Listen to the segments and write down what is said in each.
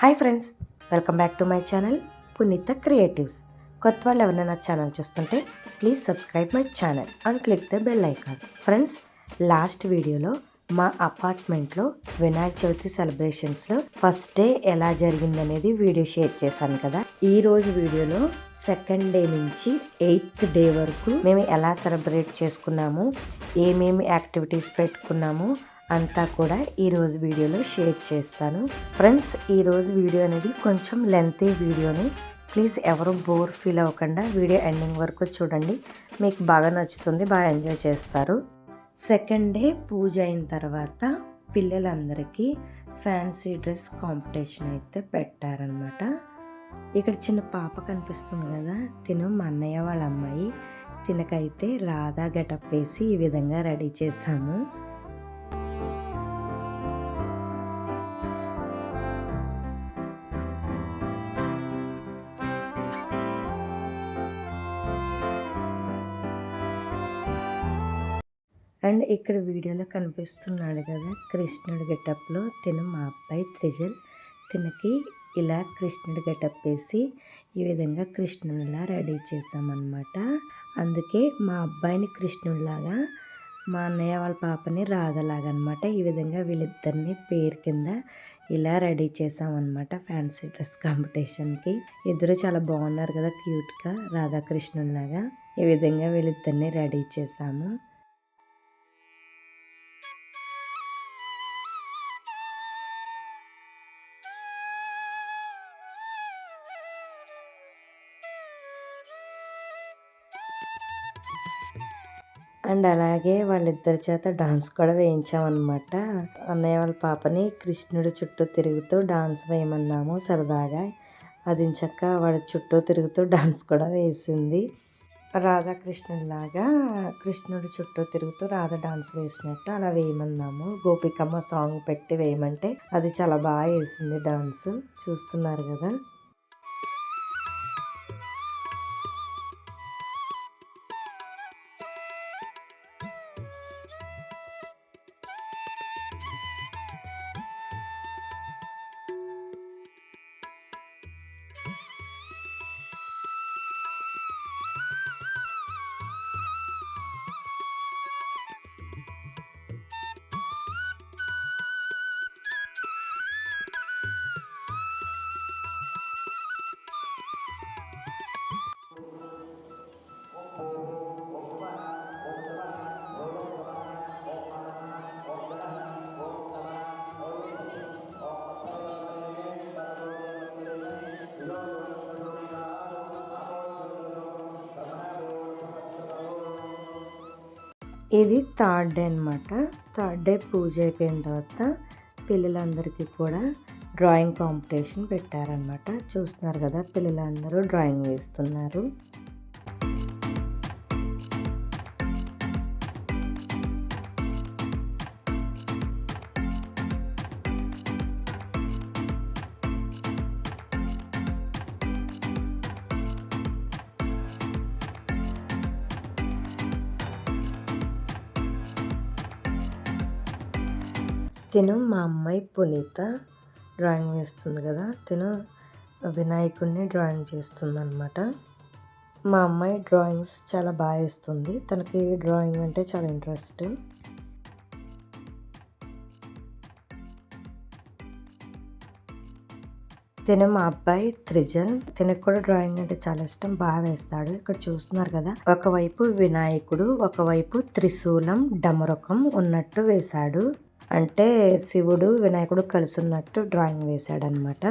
Hi friends, welcome back to my channel పునీత creatives. కొత్త వాళ్ళు ఎవరైనా నా ఛానల్ చూస్తుంటే please subscribe my channel and click the bell icon. Friends, last వీడియోలో మా అపార్ట్మెంట్లో వినాయక చవితి సెలబ్రేషన్స్లో ఫస్ట్ డే ఎలా జరిగిందనేది వీడియో షేర్ చేశాను కదా. ఈ రోజు వీడియోలో సెకండ్ డే నుంచి 8th డే వరకు మేము ఎలా సెలబ్రేట్ చేసుకున్నాము, ఏమేమి యాక్టివిటీస్ పెట్టుకున్నాము అంతా కూడా ఈరోజు వీడియోలో షేర్ చేస్తాను. ఫ్రెండ్స్, ఈరోజు వీడియో అనేది కొంచెం లెంతీ వీడియోని, ప్లీజ్ ఎవరు బోర్ ఫీల్ అవ్వకుండా వీడియో ఎండింగ్ వరకు చూడండి. మీకు బాగా నచ్చుతుంది, బాగా ఎంజాయ్ చేస్తారు. సెకండ్ డే పూజ అయిన తర్వాత పిల్లలందరికీ ఫ్యాన్సీ డ్రెస్ కాంపిటీషన్ అయితే పెట్టారనమాట. ఇక్కడ చిన్న పాప కనిపిస్తుంది కదా, తిను మా అన్నయ్య వాళ్ళ అమ్మాయి. తినకైతే రాధా గెటప్ వేసి ఈ విధంగా రెడీ చేసాము. అండ్ ఇక్కడ వీడియోలో కనిపిస్తున్నాడు కదా కృష్ణుడి గెటప్లో తిను మా అబ్బాయి త్రిజల్. తినకి ఇలా కృష్ణుడి గెటప్ వేసి ఈ విధంగా కృష్ణుడిలా రెడీ చేసామన్నమాట. అందుకే మా అబ్బాయిని కృష్ణుడిలాగా, మా అన్నయ్య వాళ్ళ పాపని రాధలాగా అనమాట. ఈ విధంగా వీళ్ళిద్దరిని పేరు కింద ఇలా రెడీ చేసామన్నమాట ఫ్యాన్సీ డ్రెస్ కాంపిటీషన్కి. ఇద్దరు చాలా బాగున్నారు కదా క్యూట్గా రాధాకృష్ణుడిలాగా. ఈ విధంగా వీళ్ళిద్దరిని రెడీ చేసాము. అండ్ అలాగే వాళ్ళిద్దరి చేత డాన్స్ కూడా వేయించామన్నమాట. అన్నయ్య వాళ్ళ పాపని కృష్ణుడి చుట్టూ తిరుగుతూ డాన్స్ వేయమన్నాము సరదాగా. అది చక్క వాడి చుట్టూ తిరుగుతూ డాన్స్ కూడా వేసింది. రాధాకృష్ణుడిలాగా కృష్ణుడి చుట్టూ తిరుగుతూ రాధ డాన్స్ వేసినట్టు అలా వేయమన్నాము. గోపికమ్మ సాంగ్ పెట్టి వేయమంటే అది చాలా బాగా వేసింది డాన్స్. చూస్తున్నారు కదా. ఇది థర్డ్ డే అనమాట. థర్డ్ డే పూజ అయిపోయిన తర్వాత పిల్లలందరికీ కూడా డ్రాయింగ్ కాంపిటీషన్ పెట్టారనమాట. చూస్తున్నారు కదా, పిల్లలందరూ డ్రాయింగ్ వేస్తున్నారు. తిను మా అమ్మాయి పునీత డ్రాయింగ్ వేస్తుంది కదా, తిను వినాయకుడిని డ్రాయింగ్ చేస్తుంది అనమాట. మా అమ్మాయి డ్రాయింగ్స్ చాలా బాగా వేస్తుంది. తనకి డ్రాయింగ్ అంటే చాలా ఇంట్రెస్ట్. తిను మా అబ్బాయి త్రిజల్. తినకు కూడా డ్రాయింగ్ అంటే చాలా ఇష్టం, బాగా వేస్తాడు. ఇక్కడ చూస్తున్నారు కదా, ఒకవైపు వినాయకుడు, ఒకవైపు త్రిశూలం డమరుకం ఉన్నట్టు వేశాడు. అంటే శివుడు వినాయకుడు కలిసి ఉన్నట్టు drawing వేశాడనమాట.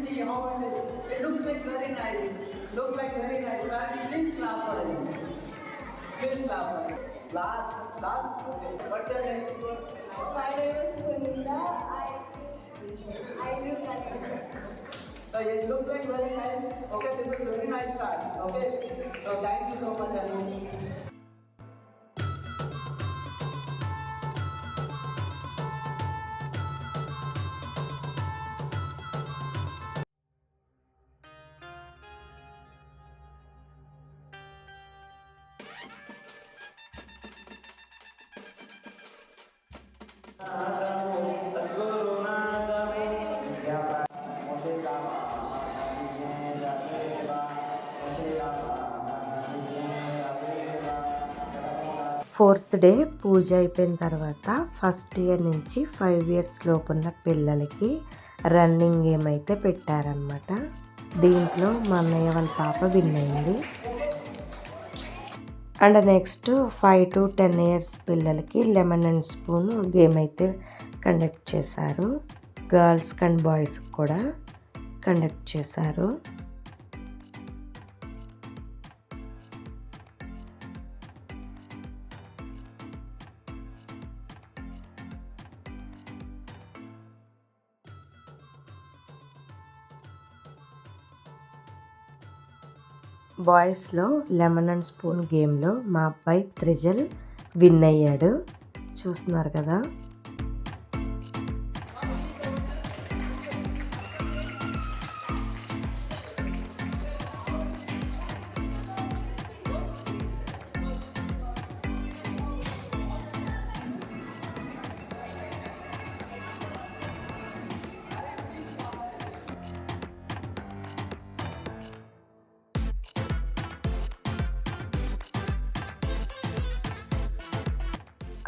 see how it is. It looks like very nice. Look like very nice. Please clap for it. Please clap for it. Last. Okay. What's your name? My name is Punita. I do Ganesha. It looks like very nice. Okay, this is very nice start. Okay. So thank you so much, Anu. Fourth day పూజ అయిపోయిన తర్వాత first year నుంచి 5 years లోపు ఉన్న పిల్లలకి running game అయితే పెట్టారనమాట. దీంట్లో మా అన్నయ్య వాళ్ళ పాప విన్ అయింది. అండ్ నెక్స్ట్ 5 to 10 ఇయర్స్ పిల్లలకి లెమన్ అండ్ స్పూన్ గేమ్ అయితే కండక్ట్ చేశారు. గర్ల్స్ అండ్ బాయ్స్ కూడా కండక్ట్ చేశారు. బాయ్స్లో లెమన్ అండ్ స్పూన్ గేమ్లో మా అబ్బాయి త్రిజల్ విన్ అయ్యాడు. చూస్తున్నారు కదా.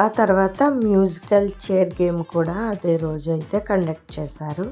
ఆ తర్వాత మ్యూజికల్ చైర్ గేమ్ కూడా అదే రోజు అయితే కండక్ట్ చేశారు.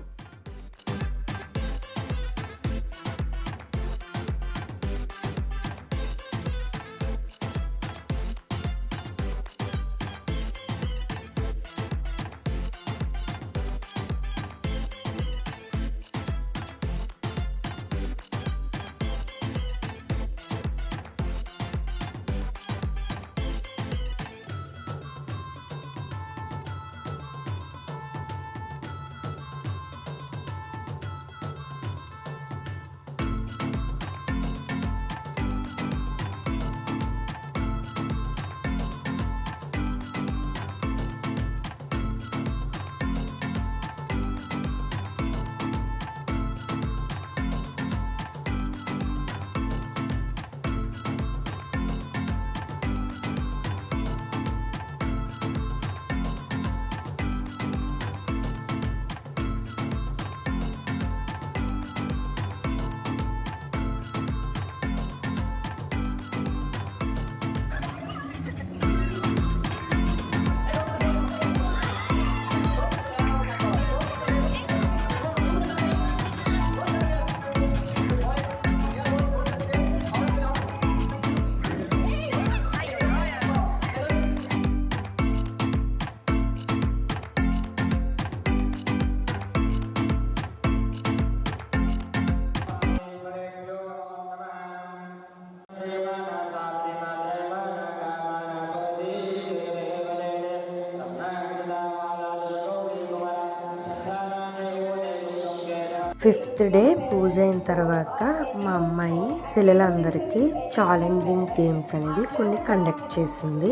ఫిఫ్త్ డే పూజ అయిన తర్వాత మా అమ్మాయి పిల్లలందరికీ ఛాలెంజింగ్ గేమ్స్ అనేవి కొన్ని కండక్ట్ చేసింది.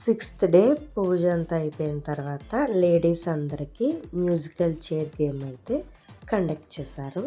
సిక్స్త్ డే పూజ అంతా అయిపోయిన తర్వాత లేడీస్ అందరికీ మ్యూజికల్ చైర్ గేమ్ అయితే కండక్ట్ చేశారు.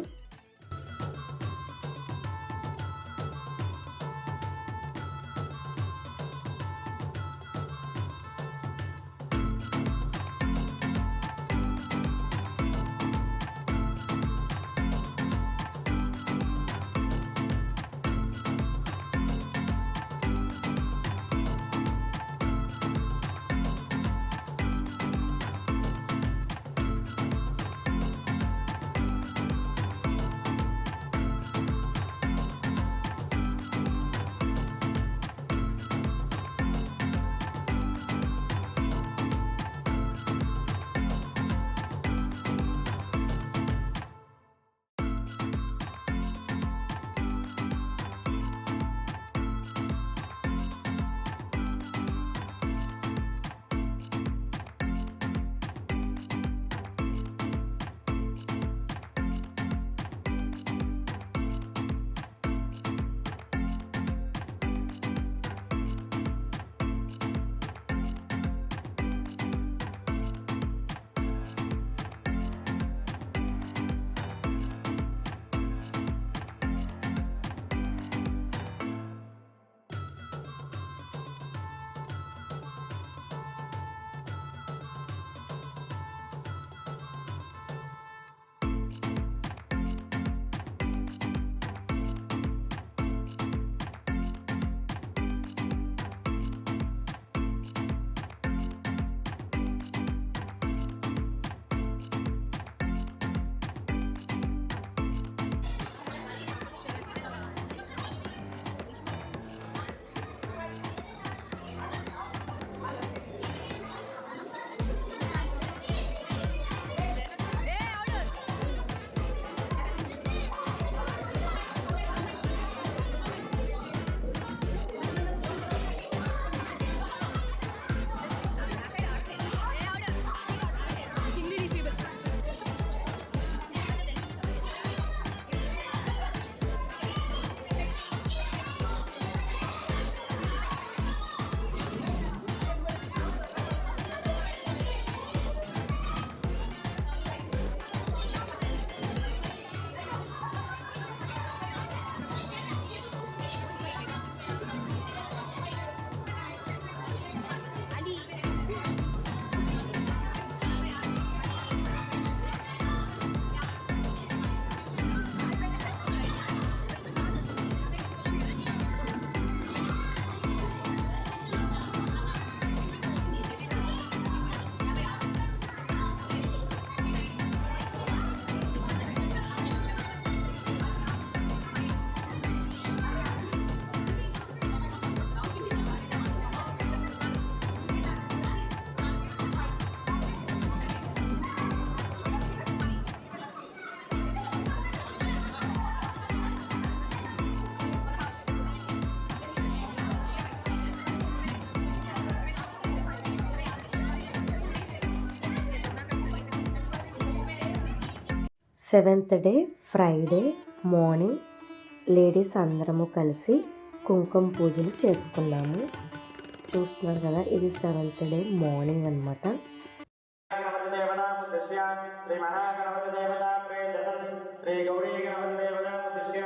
Seventh day Friday morning ladies అందరము కలిసి కుంకుమ పూజలు చేసుకున్నాము. చూస్తున్నారు కదా, ఇది సెవెంత్ డే మార్నింగ్ అనమాట. శ్రీ మహాగణపతి దేవత ప్రేదతం శ్రీ గౌరీ గణపతి దేవత ఉద్దేశ్య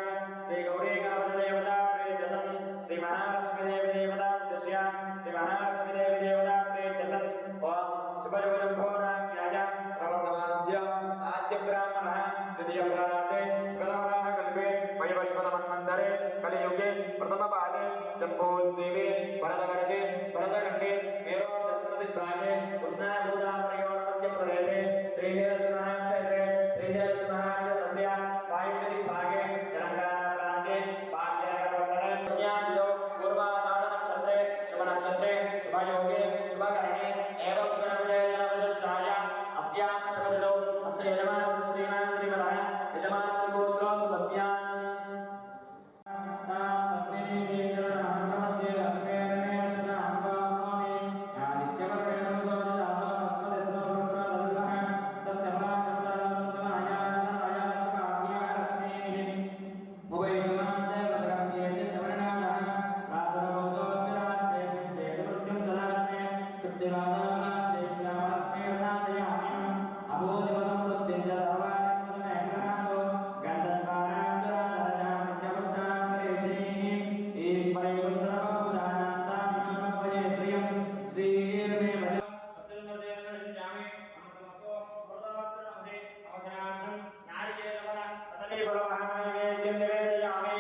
శ్రీ గౌరీ గణపతి దేవత ప్రేదతం శ్రీ మహాలక్ష్మి దేవి దేవత ఉద్దేశ్య శ్రీ మహాలక్ష్మి దేవి దేవత ప్రేదతం ఓం శుభయోజంభోరాజ్ఞాయ ప్రవర్తమానస్య ఆద్య బ్రాహ్మణః ద్వితీయ ప్రాణార్థే శుభతమరాः కల్పే వైవస్వతమన్వంతరే కలియుగే ప్రథమపాదే జంబోద్వీపే వరదవర్షే వరదఖండే మేరో దక్షిణదిగ్భాగే ఉష్ణాభూతామయోర్ మధ్యప్రదేశే శ్రీశైలస్నానక్షేత్రే శ్రీశైలస్నానక్షేత్రస్య వాయువ్యదిగ్भागे తెలంగాణప్రాంతే భాగ్యనగరపట్టणे పుణ్యాదిలో పూర్వాషాఢనక్షత్రే శుభనక్షత్రే శుభయోగే శుభకరణే ఏవం గుణవిశేషణవిశిష్టాయ అస్యాం శుభదిలో అస్య యజమానస్య శ్రీమాన్ శ్రీమదः యజమానస్య గోత్రోద్భవస్య ఫలమహానైవేద్యం నివేదయామి.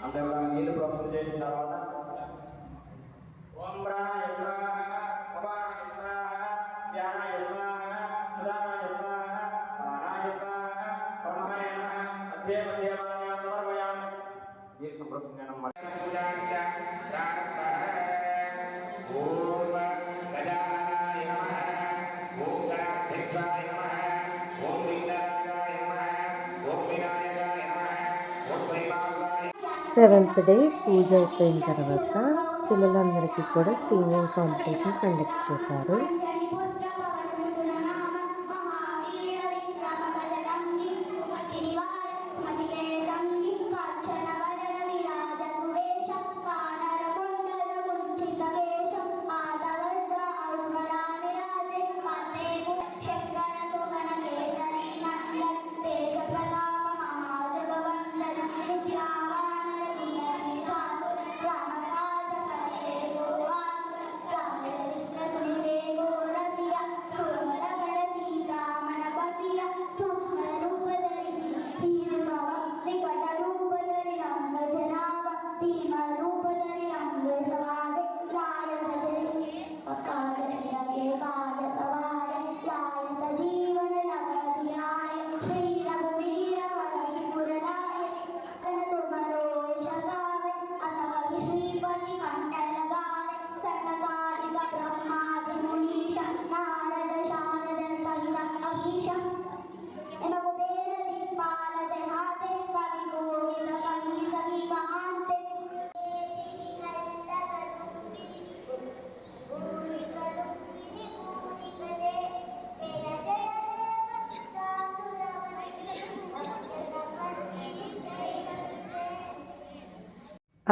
అందరూ నీళ్లు ప్రోక్షణ చేసిన తర్వాత ఓం ప్రాణాయ స్వాహ, అపానాయ స్వాహ, వ్యానాయ స్వాహ, ఉదానాయ స్వాహ, సమానాయ స్వాహ, బ్రహ్మణే నమః. మధ్యే మధ్యే పానీయాన్ని సమర్పయామి. దీని సుప్రసంగనం పూజాంచ ప్రారంభః. ఓం గజాననాయ నమః, ఓం గణాధ్యక్షాయ నమః, ఓం విఘ్నరాజాయ నమః, ఓం వినాయకాయ నమః, ఓం శ్రీమాత్రాయ. సెవెంత్ డే పూజ అయిపోయిన తర్వాత పిల్లలందరికీ కూడా సింగింగ్ కాంపిటీషన్ కండక్ట్ చేశారు.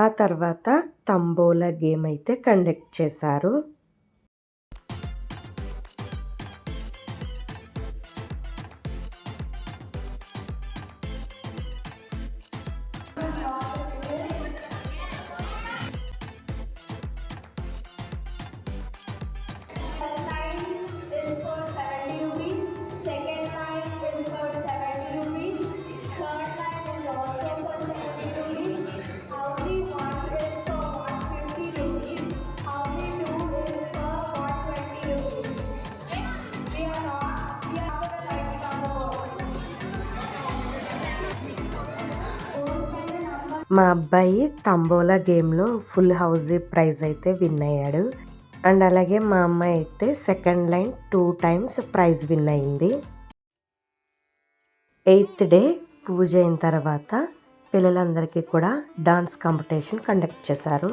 ఆ తర్వాత తంబోలా గేమ్ అయితే కండక్ట్ చేశారు. First line is for 70 rupees. Second line is for 70 rupees. Third line is also for 70 rupees. Housey 1 is for 150 rupees. Housey 2 is for 120 rupees. We are going to write it on the board. మా అబ్బాయి తంబోలా గేమ్లో full house praise అయితే win అయ్యాడు. And అలాగే మా అమ్మాయి అయితే second line 2 times prize win అయింది. 8th డే పూజ అయిన తర్వాత పిల్లలందరికీ కూడా డాన్స్ కాంపిటీషన్ కండక్ట్ చేశారు.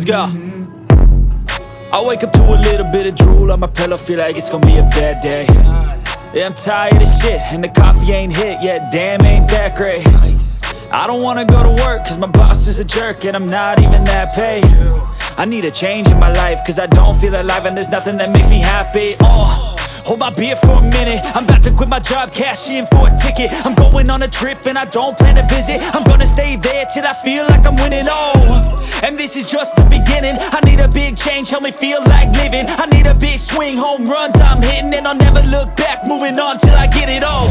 go. I wake up to a little bit of drool on my pillow, feel like it's gonna be a bad day. Yeah, I'm tired of shit, and the coffee ain't hit yet, damn, ain't that great. I don't wanna go to work, cause my boss is a jerk, and I'm not even that paid. I need a change in my life, cause I don't feel alive, and there's nothing that makes me happy. Hold my beer for a minute, I'm about to quit my job, cash in for a ticket. I'm going on a trip and I don't plan to visit. I'm gonna stay there till I feel like I'm winning, and this is just the beginning. I need a big change, help me feel like living. I need a big swing, home runs I'm hitting, and I'll never look back, moving on till I get it all.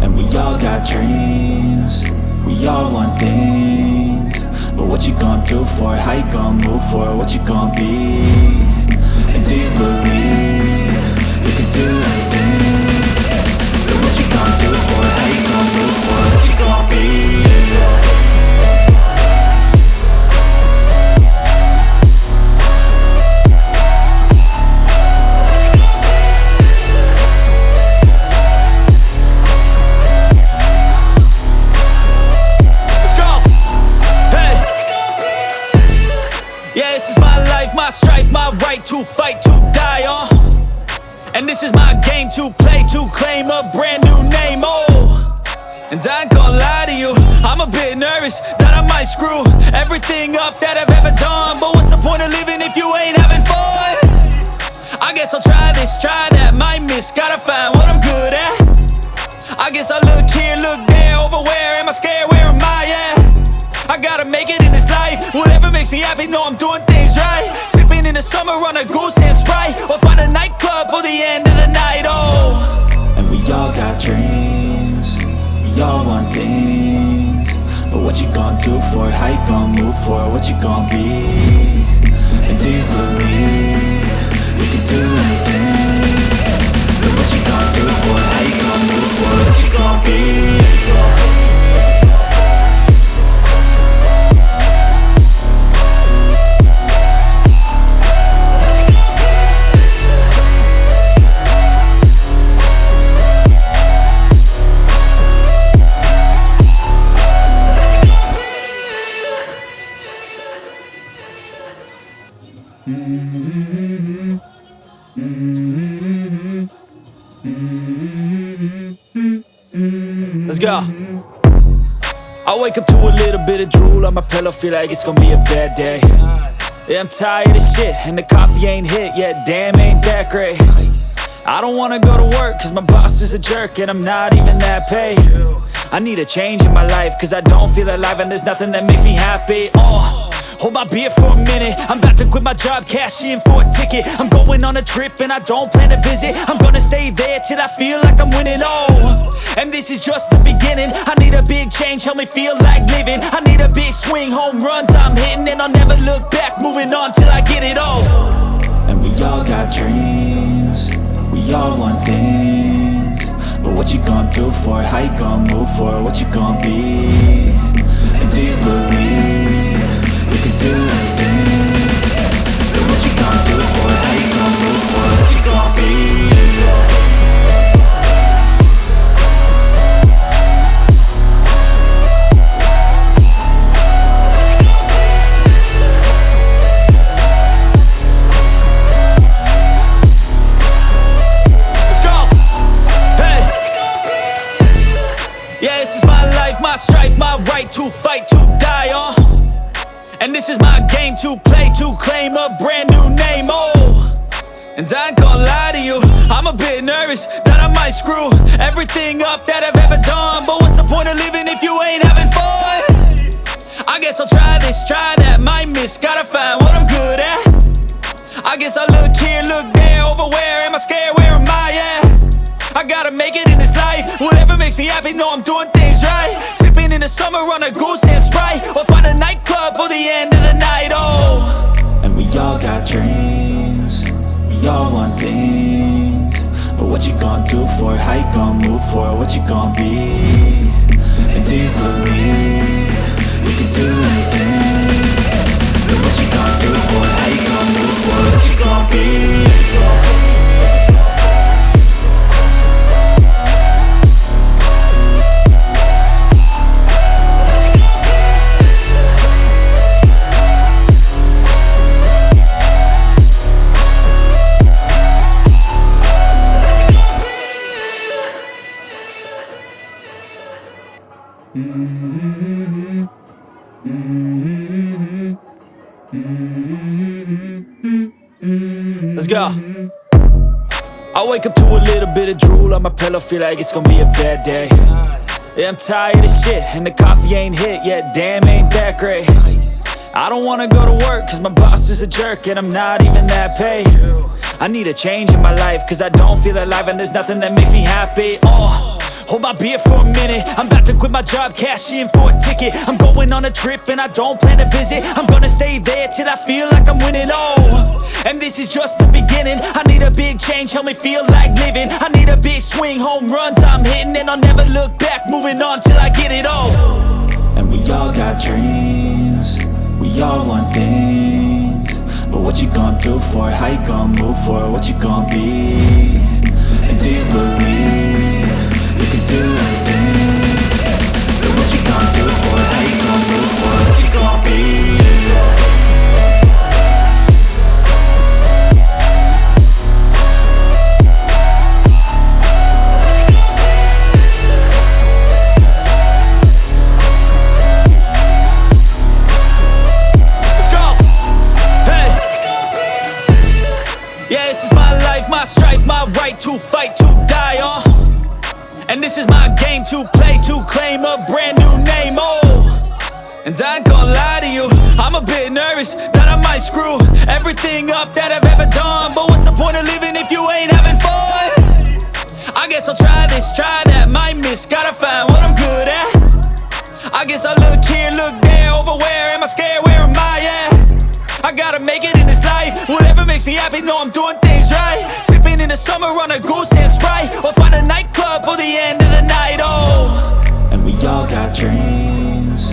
And we all got dreams, we all want things, but what you gonna do for it? How you gonna move for it? What you gonna be? And do you believe you can do anything? But what you gonna do for it? How you gonna move for it? What you gonna be? My strife, my right to fight, to die on. And this is my game to play, to claim a brand new name, And I ain't gonna lie to you, I'm a bit nervous that I might screw everything up that I've ever done. But what's the point of living if you ain't having fun? I guess I'll try this, try that, might miss, gotta find what I'm good at. I guess I look here, look there, over where am I scared, where am I at? I gotta make it in this life, whatever makes me happy, know I'm doing things right. Sipping in the summer on a Goose and Sprite, or find a nightclub for the end of the night, And we all got dreams, we all want things, but what you gonna do for it? How you gonna move for it? What you gonna be? And do you believe you can do anything? But what you gonna do for it? How you gonna move for it? What you gonna be? Let's go. I wake up to a little bit of drool on my pillow, feel like it's gonna be a bad day. Yeah, I'm tired of shit, and the coffee ain't hit yet, damn, ain't that great. I don't wanna go to work, cause my boss is a jerk, and I'm not even that paid. I need a change in my life, cause I don't feel alive, and there's nothing that makes me happy. Hold my beer for a minute, I'm about to quit my job, cash in for a ticket. I'm going on a trip and I don't plan to visit. I'm gonna stay there till I feel like I'm winning, and this is just the beginning. I need a big change, help me feel like living. I need a big swing, home runs I'm hitting, and I'll never look back, moving on till I get it all. And we all got dreams, we all want things, but what you gonna do for it? How you gonna move for it? What you gonna be? And do you believe you can do anything? But what you gonna do for it? How you gonna move for it? What you gonna be? My strife, my right to fight, to die on. And this is my game to play, to claim a brand new name, And I ain't gonna lie to you, I'm a bit nervous that I might screw everything up that I've ever done. But what's the point of living if you ain't having fun? I guess I'll try this, try that, might miss, gotta find what I'm good at. I guess I look here, look there, over where am I scared, where am I at? I gotta make it in this life, whatever makes me happy, know I'm doing things right. Sipping in the summer on a Goose and Sprite, or find a nightclub for the end of the night, And we all got dreams, we all want things, but what you gonna do for it? How you gonna move for it? What you gonna be? And do you believe you can do anything? But what you gonna do for it? How you gonna move for it? What you gonna be? Let's go. I wake up to a little bit of drool on my pillow, feel like it's gonna be a bad day. Yeah, I'm tired of shit, and the coffee ain't hit yet, damn, ain't that great. I don't wanna go to work, cause my boss is a jerk, and I'm not even that paid. I need a change in my life, cause I don't feel alive, and there's nothing that makes me happy. Hold my beer for a minute, I'm about to quit my job, cash in for a ticket. I'm going on a trip and I don't plan to visit. I'm gonna stay there till I feel like I'm winning, and this is just the beginning. I need a big change, help me feel like living. I need a big swing, home runs I'm hitting, and I'll never look back, moving on till I get it all. And we all got dreams, we all want things, but what you gonna do for it? How you gonna move for it? What you gonna be? And do you believe you can do anything? But what you gonna do for it? How you gonna move for it? What you gonna be? Yeah, this is my life, my strife, my right to fight, to die on. And this is my game to play, to claim a brand new name, And I ain't gonna lie to you, I'm a bit nervous that I might screw everything up that I've ever done. But what's the point of living if you ain't having fun? I guess I'll try this, try that, might miss, gotta find what I'm good at. I guess I look here, look there, over where am I scared, where am I at? I gotta make it in this life, whatever makes me happy, know I'm doing things right. Sipping in the summer on a goose and Sprite, or find a nightclub for the end of the night, And we all got dreams,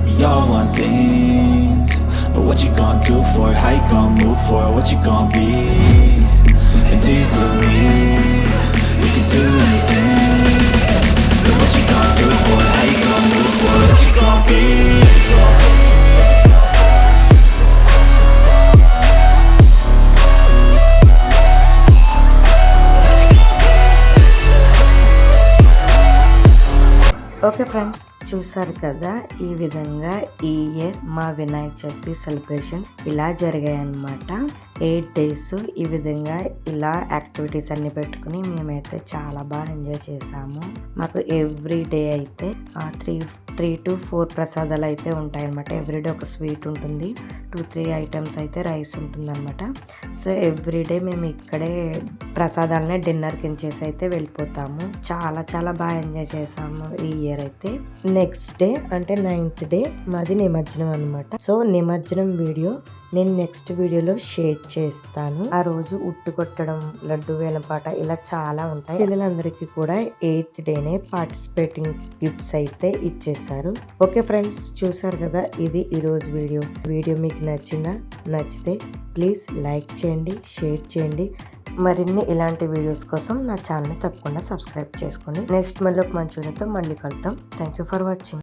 we all want things, but what you gonna do for it? How you gonna move for it? What you gonna be? And do you believe you can do anything? But what you gonna do for it? How you gonna move for it? What you gonna be? Okay friends, చూసారు కదా ఈ విధంగా ఈ year మా Vinayaka Chavithi celebration ఇలా జరిగాయన్నమాట. 8 days ఈ విధంగా ఇలా యాక్టివిటీస్ అన్ని పెట్టుకుని మేమైతే చాలా బాగా ఎంజాయ్ చేసాము. మాకు ఎవ్రీ డే అయితే 3 to 4 ప్రసాదాలు అయితే ఉంటాయి అనమాట. ఎవ్రీడే ఒక స్వీట్ ఉంటుంది, 2-3 ఐటమ్స్ అయితే రైస్ ఉంటుంది అనమాట. సో ఎవ్రీడే మేము ఇక్కడే ప్రసాదాలనే డిన్నర్ కింద చేసి అయితే వెళ్ళిపోతాము. చాలా చాలా బాగా ఎంజాయ్ చేసాము ఈ ఇయర్ అయితే. నెక్స్ట్ డే అంటే 9th day మాది నిమజ్జనం అనమాట. సో నిమజ్జనం వీడియో నేను నెక్స్ట్ వీడియోలో షేర్ చేస్తాను. ఆ రోజు ఉట్టు కొట్టడం, లడ్డు వేలం పాట ఇలా చాలా ఉంటాయి. పిల్లలందరికీ కూడా 8th day పార్టిసిపేటింగ్ గిఫ్ట్స్ అయితే ఇచ్చేసారు. ఓకే ఫ్రెండ్స్, చూసారు కదా, ఇది ఈరోజు వీడియో మీకు నచ్చితే ప్లీజ్ లైక్ చేయండి, షేర్ చేయండి. మరిన్ని ఇలాంటి వీడియోస్ కోసం నా ఛానల్ తప్పకుండా సబ్స్క్రైబ్ చేసుకోండి. నెక్స్ట్ మళ్ళీ ఒక మంచి వీడియోతో మళ్ళీ కలుద్దాం. Thank you for watching.